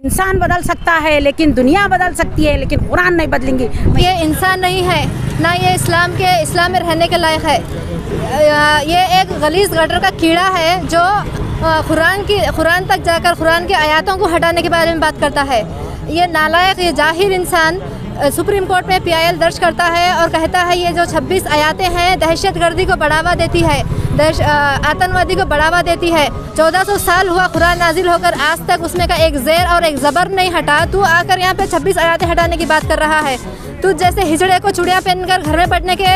इंसान बदल सकता है लेकिन दुनिया बदल सकती है, लेकिन कुरान नहीं बदलेंगी। ये इंसान नहीं है, ना ये इस्लाम में रहने के लायक है। ये एक गलीज़ गटर का कीड़ा है जो कुरान तक जाकर कुरान की आयतों को हटाने के बारे में बात करता है। ये नालायक, ये जाहिर इंसान सुप्रीम कोर्ट में PIL दर्ज करता है और कहता है ये जो 26 आयतें हैं दहशतगर्दी को बढ़ावा देती है, आतंकवादी को बढ़ावा देती है। 1400 साल हुआ कुरान नाजिल होकर, आज तक उसमें का एक ज़ेर और एक ज़बर नहीं हटा। तू आकर यहाँ पे 26 आयतें हटाने की बात कर रहा है। तू जैसे हिजड़े को चूड़ियाँ पहनकर घर में बैठने के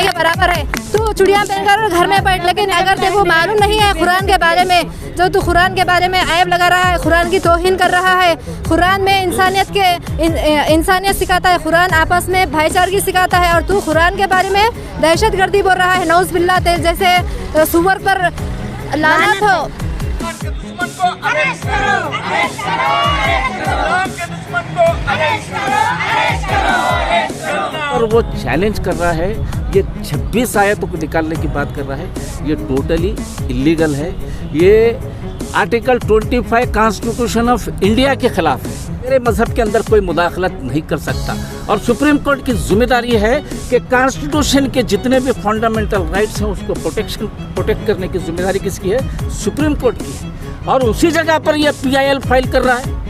बराबर है। तू चूड़ियाँ पहनकर घर में बैठ, लेकिन अगर तेरे को मालूम नहीं है कुरान के बारे में, जो तू कुरान के बारे में ऐब लगा रहा है, कुरान की तौहीन कर रहा है। कुरान में इंसानियत सिखाता है, कुरान आपस में भाईचारगी सिखाता है, और तू कुरान के बारे में दहशतगर्दी बोल रहा है। नौज़ बिल्लाह, तेरे जैसे सुअर पर लानत हो। और वो चैलेंज कर रहा है, ये 26 आयतों को निकालने की बात कर रहा है। ये टोटली इलीगल है। ये आर्टिकल 25 कॉन्स्टिट्यूशन ऑफ इंडिया के खिलाफ है। मेरे मजहब के अंदर कोई मुदाखलत नहीं कर सकता, और सुप्रीम कोर्ट की जिम्मेदारी है कि कॉन्स्टिट्यूशन के जितने भी फंडामेंटल राइट्स हैं उसको प्रोटेक्ट करने की जिम्मेदारी किसकी है? सुप्रीम कोर्ट की है। और उसी जगह पर यह PIL फाइल कर रहा है।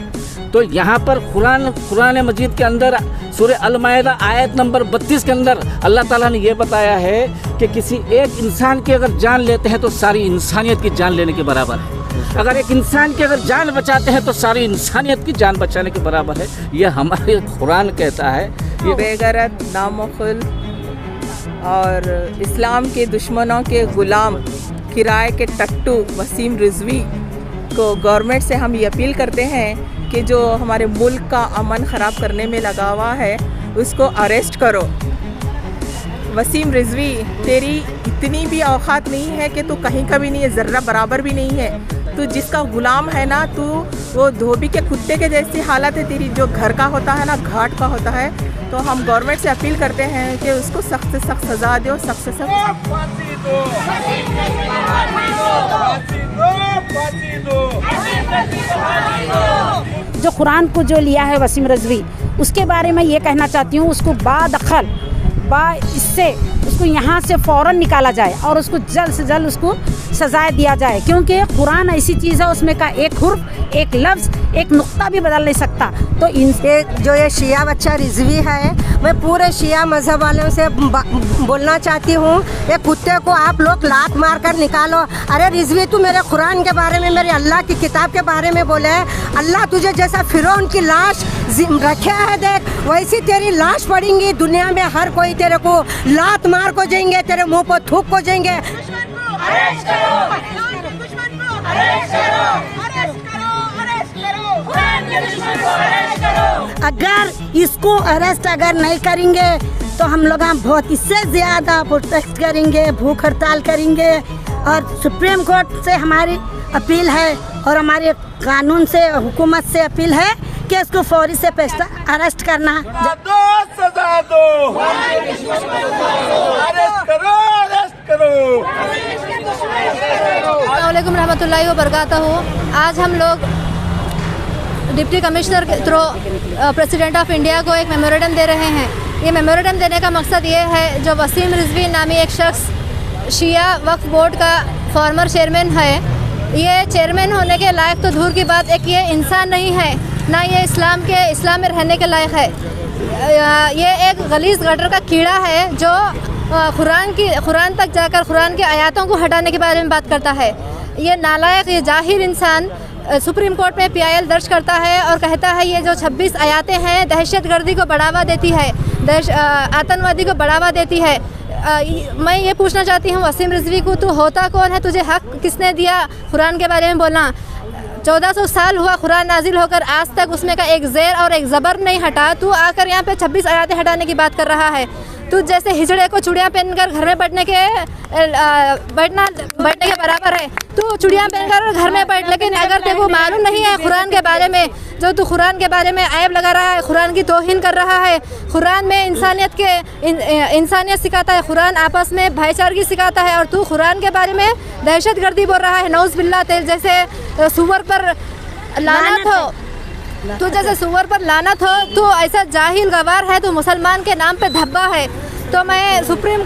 तो यहाँ पर कुरान मजीद के अंदर सूरह अल-माइदा आयत नंबर 32 के अंदर अल्लाह ताला ने यह बताया है कि किसी एक इंसान की अगर जान लेते हैं तो सारी इंसानियत की जान लेने के बराबर है। अगर एक इंसान की अगर जान बचाते हैं तो सारी इंसानियत की जान बचाने के बराबर है। यह हमारे कुरान कहता है। ये बेगैरत, नामुखल और इस्लाम के दुश्मनों के गुलाम किराए के टट्टू वसीम रिजवी को गवर्नमेंट से हम ये अपील करते हैं कि जो हमारे मुल्क का अमन ख़राब करने में लगा हुआ है उसको अरेस्ट करो। वसीम रिजवी, तेरी इतनी भी औकात नहीं है कि तू कहीं का भी नहीं है, ज़र्रा बराबर भी नहीं है। तू जिसका गुलाम है ना, तू वो धोबी के कुत्ते के जैसी हालत है तेरी। जो घर का होता है ना, घाट का होता है। तो हम गवर्नमेंट से अपील करते हैं कि उसको सख्त से सख्त सज़ा दो, सख्त से सख्त। जो कुरान को जो लिया है वसीम रिजवी, उसके बारे में ये कहना चाहती हूँ, उसको इससे उसको यहाँ से फ़ौरन निकाला जाए और उसको जल्द से जल्द उसको सजाए दिया जाए, क्योंकि कुरान ऐसी चीज़ है उसमें का एक हुर्फ, एक लफ्ज़, एक नुक्ता भी बदल नहीं सकता। तो इनसे जो ये शिया बच्चा रिजवी है, मैं पूरे शिया मज़हब वालों से बोलना चाहती हूँ, ये कुत्ते को आप लोग लात मार कर निकालो। अरे रिजवी, तू मेरे कुरान के बारे में, मेरे अल्लाह की किताब के बारे में बोले। अल्लाह तुझे जैसा फिरौन की लाश रखे है, देख वैसी तेरी लाश पड़ेंगी दुनिया में। हर कोई तेरे को लात मार को जाएंगे, तेरे मुंह पर थूक को जाएंगे। अगर इसको अरेस्ट अगर नहीं करेंगे तो हम लोग बहुत इससे ज़्यादा प्रोटेस्ट करेंगे, भूख हड़ताल करेंगे। और सुप्रीम कोर्ट से हमारी अपील है और हमारे कानून से, हुकूमत से अपील है कि इसको फौरी से अरेस्ट करना। सजा दो, अरेस्ट करो। अस्सलामुअलैकुम रहमतुल्लाहि व बरकातहू। आज हम लोग डिप्टी कमिश्नर के थ्रू प्रेसिडेंट ऑफ इंडिया को एक मेमोरेंडम दे रहे हैं। ये मेमोरेंडम देने का मकसद ये है, जो वसीम रिजवी नामी एक शख्स शिया वक्फ बोर्ड का फॉर्मर चेयरमैन है, ये चेयरमैन होने के लायक तो दूर की बात, एक ये इंसान नहीं है, ना ये इस्लाम में रहने के लायक है। ये एक गलीज़ गटर का कीड़ा है जो कुरान तक जाकर कुरान की आयतों को हटाने के बारे में बात करता है। ये नालायक, ये जाहिर इंसान सुप्रीम कोर्ट में PIL दर्ज करता है और कहता है ये जो 26 आयतें हैं दहशतगर्दी को बढ़ावा देती है, आतंकवादी को बढ़ावा देती है। मैं ये पूछना चाहती हूँ वसीम रिजवी को, तू होता कौन है? तुझे हक किसने दिया कुरान के बारे में बोलना? 1400 साल हुआ कुरान नाजिल होकर, आज तक उसमें का एक ज़ेर और एक ज़बर नहीं हटा। तू आकर यहाँ पे 26 आयतें हटाने की बात कर रहा है। तू जैसे हिजड़े को चूड़ियाँ पहनकर घर में बैठने के बराबर है। तू चूड़ियाँ पहनकर घर में बैठ, लेकिन अगर तेरे को मालूम नहीं है कुरान के बारे में, जो तू कुरान के बारे में ऐब लगा रहा है, कुरान की तौहीन कर रहा है। कुरान में इंसानियत सिखाता है, कुरान आपस में भाईचारगी सिखाता है, और तू कुरान के बारे में दहशतगर्दी बोल रहा है। नौज़ बिल्लाह, तेरे जैसे सुअर पर लानत हो, तू जैसे सुअर पर लानत हो, तू ऐसा जाहिल गवार है, तू मुसलमान के नाम पे धब्बा है। तो मैं सुप्रीम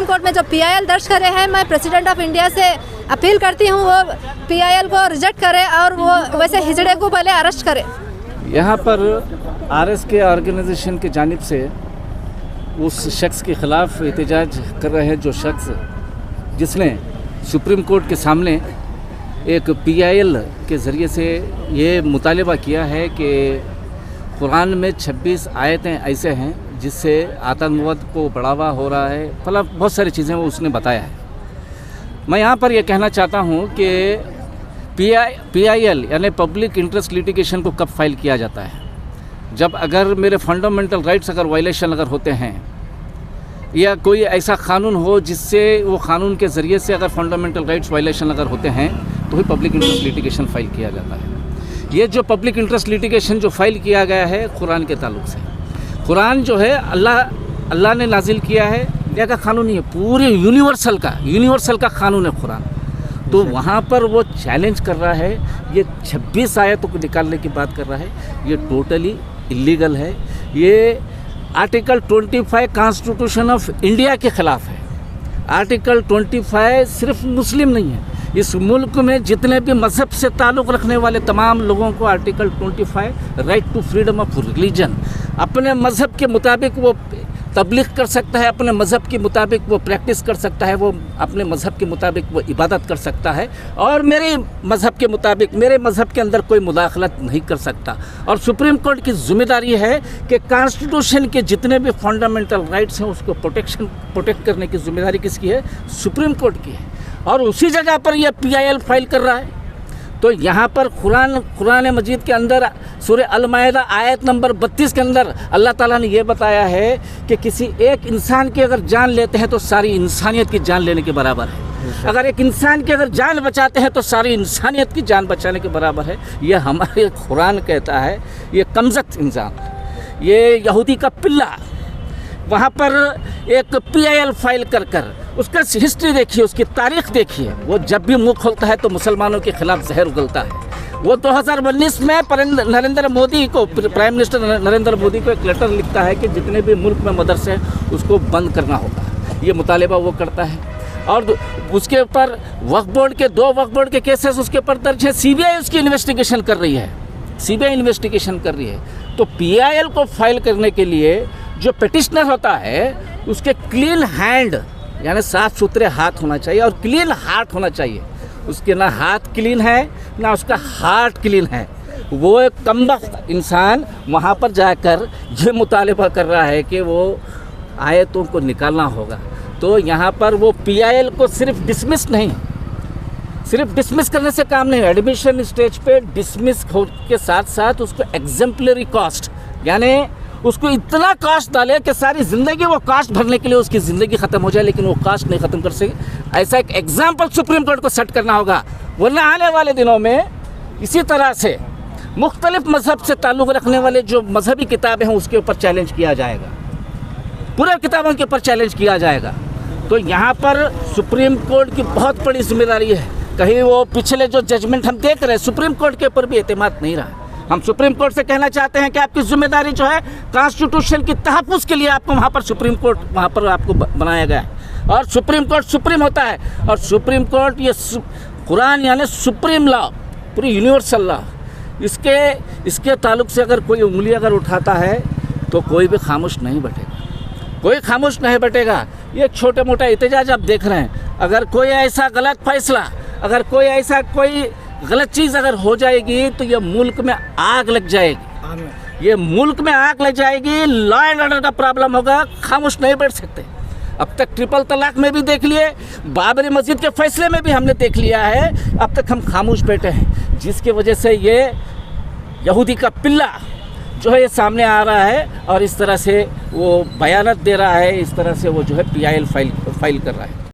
कोर्ट में जो PIL दर्ज करे हैं, मैं प्रेसिडेंट ऑफ इंडिया से अपील करती हूँ वो PIL को रिजेक्ट करे और वो वैसे हिजड़े को पहले अरेस्ट करे। यहाँ पर RS के ऑर्गेनाइजेशन की जानिब से उस शख्स के ख़िलाफ़ एहतजाज कर रहे हैं, जो शख्स जिसने सुप्रीम कोर्ट के सामने एक PIL के ज़रिए से ये मुतालबा किया है कि कुरान में 26 आयतें ऐसे हैं जिससे आतंकवाद को बढ़ावा हो रहा है, मतलब बहुत सारी चीज़ें वो उसने बताया है। मैं यहाँ पर ये कहना चाहता हूँ कि PIL यानी पब्लिक इंटरेस्ट लिटिगेशन को कब फाइल किया जाता है? जब अगर मेरे फंडामेंटल राइट्स अगर वायलेशन अगर होते हैं या कोई ऐसा कानून हो जिससे वो कानून के ज़रिए से अगर फंडामेंटल राइट्स वायलेशन अगर होते हैं तो ही पब्लिक इंटरेस्ट लिटिगेशन फाइल किया जाता है। ये जो पब्लिक इंटरेस्ट लिटिगेशन जो फाइल किया गया है कुरान के ताल्लुक से, कुरान जो है अल्लाह ने नाजिल किया है, इंडिया का कानून ही है, पूरे यूनिवर्सल का कानून है कुरान। तो वहाँ पर वो चैलेंज कर रहा है, ये 26 आयतों को निकालने की बात कर रहा है, ये टोटली इलीगल है। ये आर्टिकल 25 कॉन्स्टिट्यूशन ऑफ इंडिया के ख़िलाफ़ है। आर्टिकल 25 सिर्फ मुस्लिम नहीं है, इस मुल्क में जितने भी मज़हब से ताल्लुक़ रखने वाले तमाम लोगों को article 25 right to freedom of religion, अपने मज़हब के मुताबिक वो तबलीग कर सकता है, अपने मज़हब के मुताबिक वो प्रैक्टिस कर सकता है, वो अपने मज़हब के मुताबिक वो इबादत कर सकता है, और मेरे मज़हब के मुताबिक मेरे मज़हब के अंदर कोई मुदाखलत नहीं कर सकता। और सुप्रीम कोर्ट की जिम्मेदारी है कि कॉन्स्टिट्यूशन के जितने भी फंडामेंटल राइट्स हैं उसको प्रोटेक्ट करने की जिम्मेदारी किसकी है? सुप्रीम कोर्ट की है। और उसी जगह पर यह PIL फाइल कर रहा है। तो यहाँ पर कुरान मजीद के अंदर सूरह अल-माइदा आयत नंबर 32 के अंदर अल्लाह ताला ने ये बताया है कि किसी एक इंसान की अगर जान लेते हैं तो सारी इंसानियत की जान लेने के बराबर है। अगर एक इंसान की अगर जान बचाते हैं तो सारी इंसानियत की जान बचाने के बराबर है। ये हमारे कुरान कहता है। ये कमज़त इंसान, ये यहूदी का पिल्ला वहाँ पर एक PIL फाइल कर उसका हिस्ट्री देखिए, उसकी तारीख़ देखिए। वो जब भी मुँह खोलता है तो मुसलमानों के ख़िलाफ़ जहर उगलता है। वो 2019 में नरेंद्र मोदी को, प्राइम मिनिस्टर नरेंद्र मोदी को एक लेटर लिखता है कि जितने भी मुल्क में मदरसे हैं उसको बंद करना होगा। ये मुतालिबा वो करता है। और उसके ऊपर वक्फ बोर्ड के 2 वक्फ बोर्ड के केसेस उसके ऊपर दर्ज है। CBI उसकी इन्वेस्टिगेशन कर रही है, CBI इन्वेस्टिगेशन कर रही है। तो PIL को फाइल करने के लिए जो पिटिशनर होता है उसके क्लीन हैंड यानी साफ़ सुथरे हाथ होना चाहिए और क्लीन हार्ट होना चाहिए। उसके ना हाथ क्लीन है ना उसका हार्ट क्लीन है। वो एक कमबख्त इंसान वहाँ पर जाकर ये मुतालिबा कर रहा है कि वो आयतों को निकालना होगा। तो यहाँ पर वो PIL को सिर्फ डिसमिस नहीं, सिर्फ डिसमिस करने से काम नहीं। एडमिशन स्टेज पे डिसमिस के साथ साथ उसको एग्जाम्पलरी कॉस्ट यानी उसको इतना कास्ट डाले कि सारी ज़िंदगी वो कास्ट भरने के लिए उसकी ज़िंदगी ख़त्म हो जाए, लेकिन वो कास्ट नहीं ख़त्म कर सके। ऐसा एक एग्जाम्पल सुप्रीम कोर्ट को सेट करना होगा, वरना आने वाले दिनों में इसी तरह से मुख्तलिफ मज़हब से ताल्लुक़ रखने वाले जो मजहबी किताबें हैं उसके ऊपर चैलेंज किया जाएगा, पूरे किताबों के ऊपर चैलेंज किया जाएगा। तो यहाँ पर सुप्रीम कोर्ट की बहुत बड़ी जिम्मेदारी है। कहीं वो पिछले जो जजमेंट हम देख रहे हैं सुप्रीम कोर्ट के ऊपर भी एतमाद नहीं रहा। हम सुप्रीम कोर्ट से कहना चाहते हैं कि आपकी जिम्मेदारी जो है कॉन्स्टिट्यूशन की तहफ़्फ़ुज़ के लिए आपको वहाँ पर सुप्रीम कोर्ट वहाँ पर आपको बनाया गया है। और सुप्रीम कोर्ट सुप्रीम होता है, और सुप्रीम कोर्ट ये कुरान यानी सुप्रीम लॉ, पूरी यूनिवर्सल लॉ, इसके ताल्लुक़ से अगर कोई उंगली अगर उठाता है तो कोई भी खामोश नहीं बैठेगा, कोई खामोश नहीं बैठेगा। ये छोटे मोटा एहतजाज आप देख रहे हैं। अगर कोई ऐसा गलत फैसला, अगर कोई ऐसा कोई गलत चीज़ अगर हो जाएगी तो ये मुल्क में आग लग जाएगी, ये मुल्क में आग लग जाएगी। लॉ एंड ऑर्डर का प्रॉब्लम होगा, खामोश नहीं बैठ सकते। अब तक ट्रिपल तलाक में भी देख लिए, बाबरी मस्जिद के फैसले में भी हमने देख लिया है, अब तक हम खामोश बैठे हैं, जिसकी वजह से ये यहूदी का पिल्ला जो है ये सामने आ रहा है और इस तरह से वो बयानत दे रहा है, इस तरह से वो जो है PIL फाइल कर रहा है।